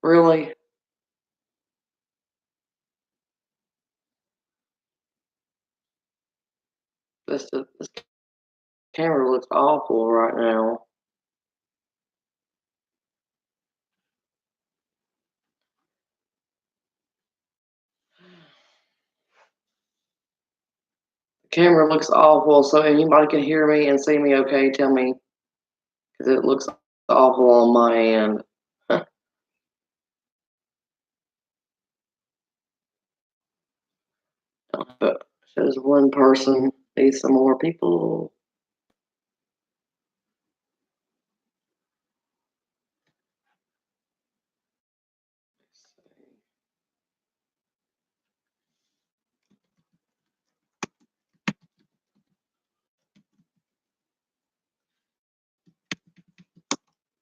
Really? This camera looks awful right now. The camera looks awful, so anybody can hear me and see me okay, tell me, because it looks awful on my end. But shows one person, needs some more people.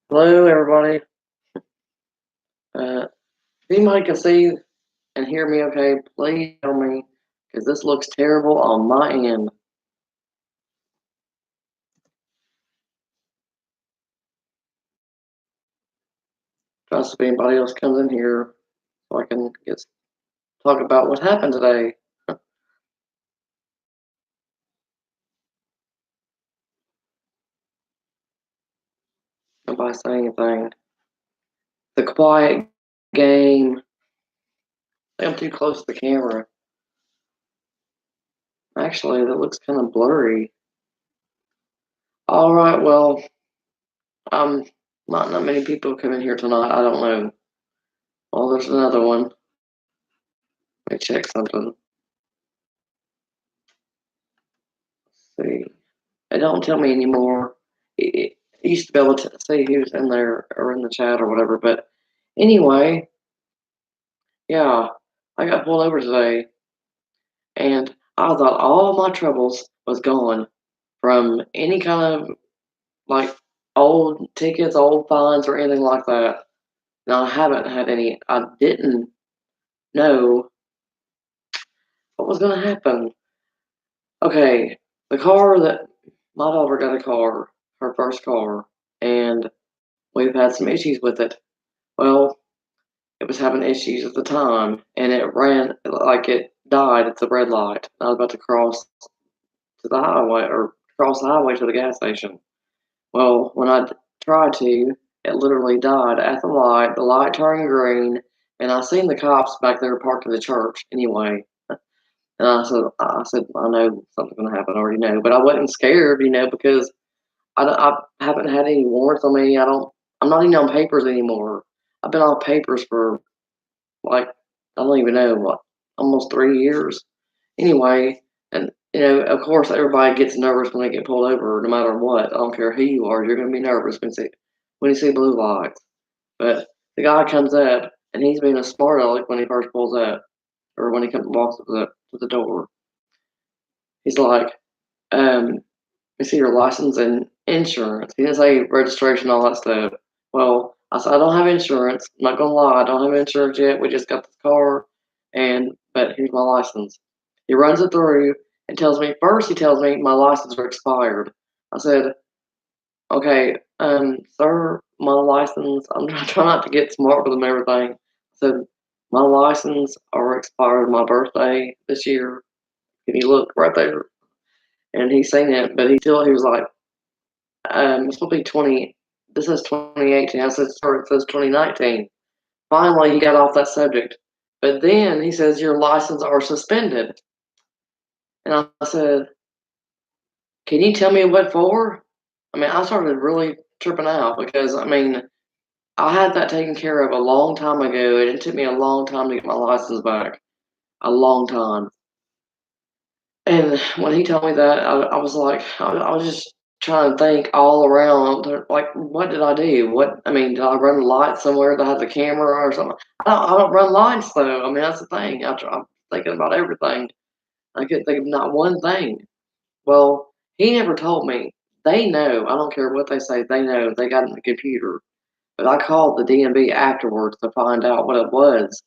Hello, everybody. If anybody can see and hear me okay, please tell me, because this looks terrible on my end. Trust if anybody else comes in here so I can talk about what happened today. Nobody say anything. The quiet game. I'm too close to the camera. Actually, that looks kind of blurry. All right, well, um, not many people come in here tonight. I don't know. Well, there's another one. Let me check something. Let's see. It don't tell me anymore. It used to be able to see who's in there or in the chat or whatever. But anyway, yeah, I got pulled over today, and I thought all my troubles was gone from any kind of like old tickets, old fines, or anything like that. Now I haven't had any. I didn't know what was going to happen. Okay, the car that my daughter got a car, her first car, and we've had some issues with it. Well, it was having issues at the time, and it ran like it died at the red light. I was about to cross to the highway or cross the highway to the gas station. Well, when I tried to, it literally died at the light. The light turned green, and I seen the cops back there parked in the church anyway. And I said, I know something's gonna happen. I already know, but I wasn't scared, because I haven't had any warrants on me. I'm not even on papers anymore. I've been on papers for like I don't even know what, almost 3 years. Anyway, and of course, everybody gets nervous when they get pulled over, no matter what. I don't care who you are, you're gonna be nervous when you see blue lights. But the guy comes up, and he's being a smart aleck when he first pulls up, or when he comes walks up to the door. He's like, um, "We see your license and insurance." He didn't say registration, all that stuff. Well, I said, "I don't have insurance. I'm not gonna lie, I don't have insurance yet. We just got this car, but here's my license." He runs it through and he tells me my license is expired. I said, "Okay, sir, my license." I'm trying not to get smart with him and everything. I said, "My license are expired my birthday this year. Can you look right there?" And he seen it, but he was like, it's supposed to be 20. This says 2018. I said, "Sir, it says 2019." Finally, he got off that subject. But then he says, "Your license are suspended." And I said, "Can you tell me what for?" I mean, I started really tripping out because, I mean, I had that taken care of a long time ago, and it took me a long time to get my license back. A long time. And when he told me that, I was like, I was just trying to think all around, like, what did I do? I mean, did I run a light somewhere that has a camera or something? I don't run lights though. I mean, that's the thing. I'm thinking about everything. I couldn't think of not one thing. Well, he never told me. They know. I don't care what they say. They know. They got it in the computer. But I called the DMV afterwards to find out what it was.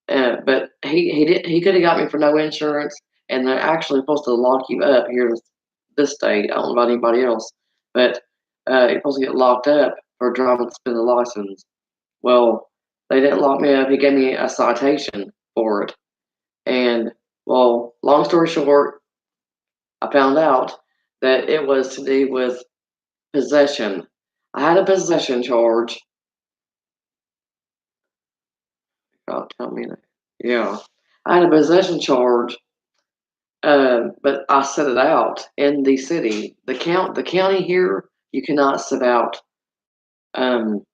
But he could have got me for no insurance, and they're actually supposed to lock you up here in this state. I don't know about anybody else, but you're supposed to get locked up for driving to suspend the license. Well, They didn't lock me up. He gave me a citation for it. And, well, long story short, I found out that it was to do with possession. I had a possession charge. God, tell me that. Yeah. I had a possession charge, but I set it out in the city. The county here, you cannot sit out. Um,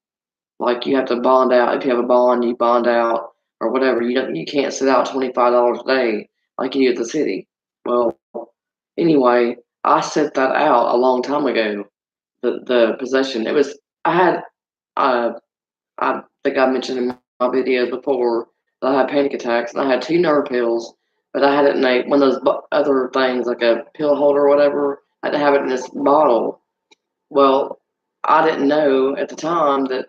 like you have to bond out. If you have a bond, you bond out or whatever. You can't sit out $25 a day like you do at the city. Well, anyway, I set that out a long time ago. The possession. It was I had uh I think I mentioned in my video before that I had panic attacks and I had two nerve pills, but I had it in one of those other things like a pill holder or whatever. I had to have it in this bottle. Well, I didn't know at the time that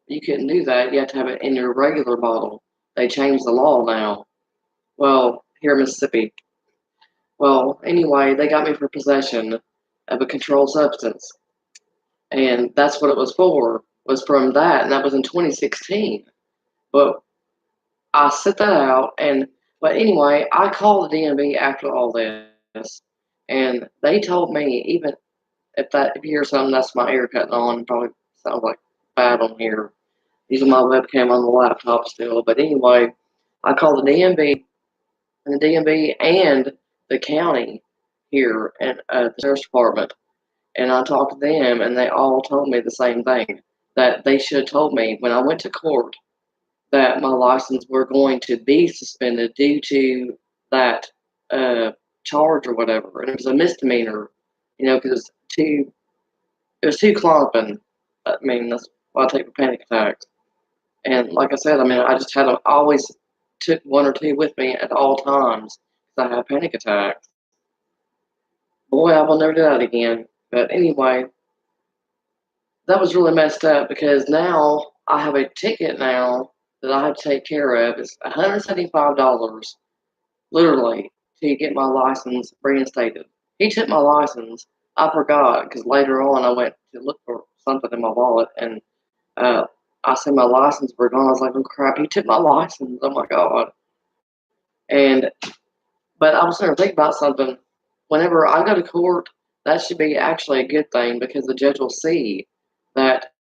you couldn't do that. You have to have it in your regular bottle. They changed the law now. Well, here in Mississippi. Well, anyway, they got me for possession of a controlled substance, and that's what it was for. Was from that, and that was in 2016. But I set that out, but anyway, I called the DMV after all this, and they told me even if you hear something, that's my ear cutting on. Probably sounds like bad on here. Using my webcam on the laptop still, but anyway, I called the DMV and the county here and the sheriff's department, and I talked to them, and they all told me the same thing that they should have told me when I went to court that my license were going to be suspended due to that uh, charge or whatever, and it was a misdemeanor, because it was too clomping. I mean, that's why I take for panic attacks. And like I said, I mean, I just always took one or two with me at all times because I had panic attacks. Boy, I will never do that again. But anyway, that was really messed up because now I have a ticket now that I have to take care of. It's $175, literally, to get my license reinstated. He took my license. I forgot because later on I went to look for something in my wallet and uh, I said my license were gone. I was like, oh crap, he took my license. Oh my God. And but I was going to think about something. Whenever I go to court, that should be actually a good thing because the judge will see that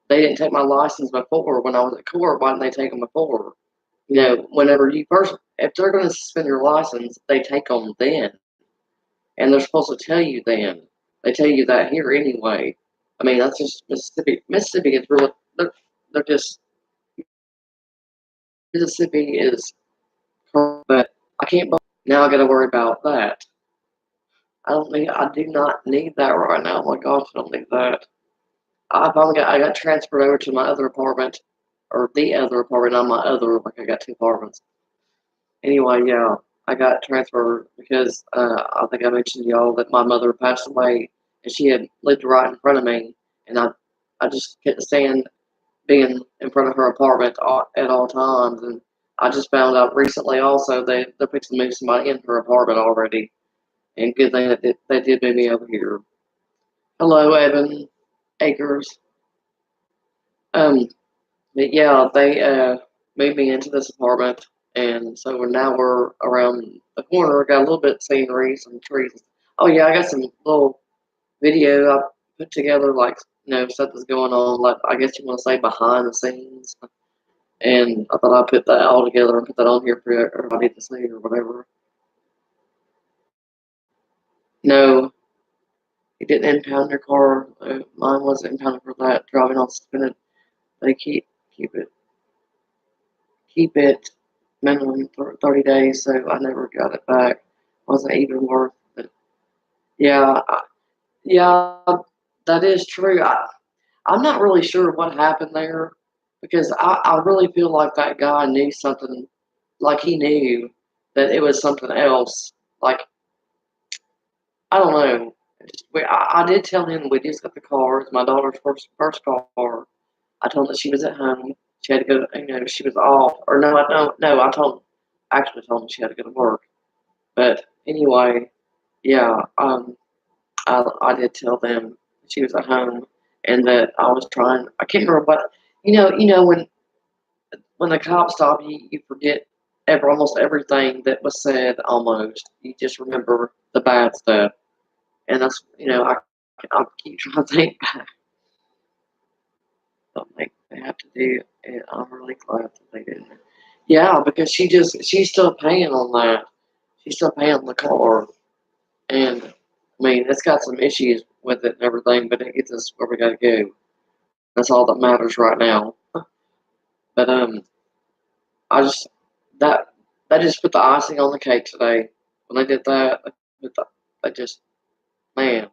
they didn't take my license before when I was at court. Why didn't they take them before? Whenever if they're going to suspend your license, they take them then, and they're supposed to tell you then. They tell you that here anyway. I mean, that's just Mississippi. Mississippi is really they're just Mississippi is, but I can't. Now I got to worry about that. I do not need that right now. Oh my gosh, I don't need that. I got transferred over to my other apartment, or the other apartment, not my other, like I got two apartments. Anyway, yeah, I got transferred because I think I mentioned to y'all that my mother passed away and she had lived right in front of me, and I just couldn't stand being in front of her apartment at all times. And I just found out recently also they're fixing to move somebody in her apartment already. And good thing that they did move me over here. Hello, Evan Acres. Um, but yeah, they moved me into this apartment, and so we're around the corner. Got a little bit of scenery, some trees. Oh yeah, I got some little video I put together, like stuff that's going on. Like I guess you want to say behind the scenes. And I thought I'd put that all together and put that on here for everybody to see or whatever. No, he didn't impound your car. Mine wasn't impounded for that. Driving on suspended. They keep it keep it minimum 30 days, so I never got it back. Wasn't even worth it. Yeah, yeah, that is true. I'm not really sure what happened there because I really feel like that guy knew something, like he knew that it was something else. Like, I don't know. I did tell him we just got the car. It's my daughter's first car. I told him that she was at home. She had to go. She was off. Or no, I don't. No, actually told him she had to go to work. But anyway, yeah. I did tell them she was at home and that I was trying. I can't remember what. When when the cops stop you, you forget almost everything that was said. Almost, you just remember the bad stuff, and that's I keep trying to think back, but like they have to do it. I'm really glad that they did it. Yeah, because she's still paying on that. She's still paying on the car, and I mean it's got some issues with it and everything, but it gets us where we gotta go. That's all that matters right now. But I just that that just put the icing on the cake today when they did that. They just man.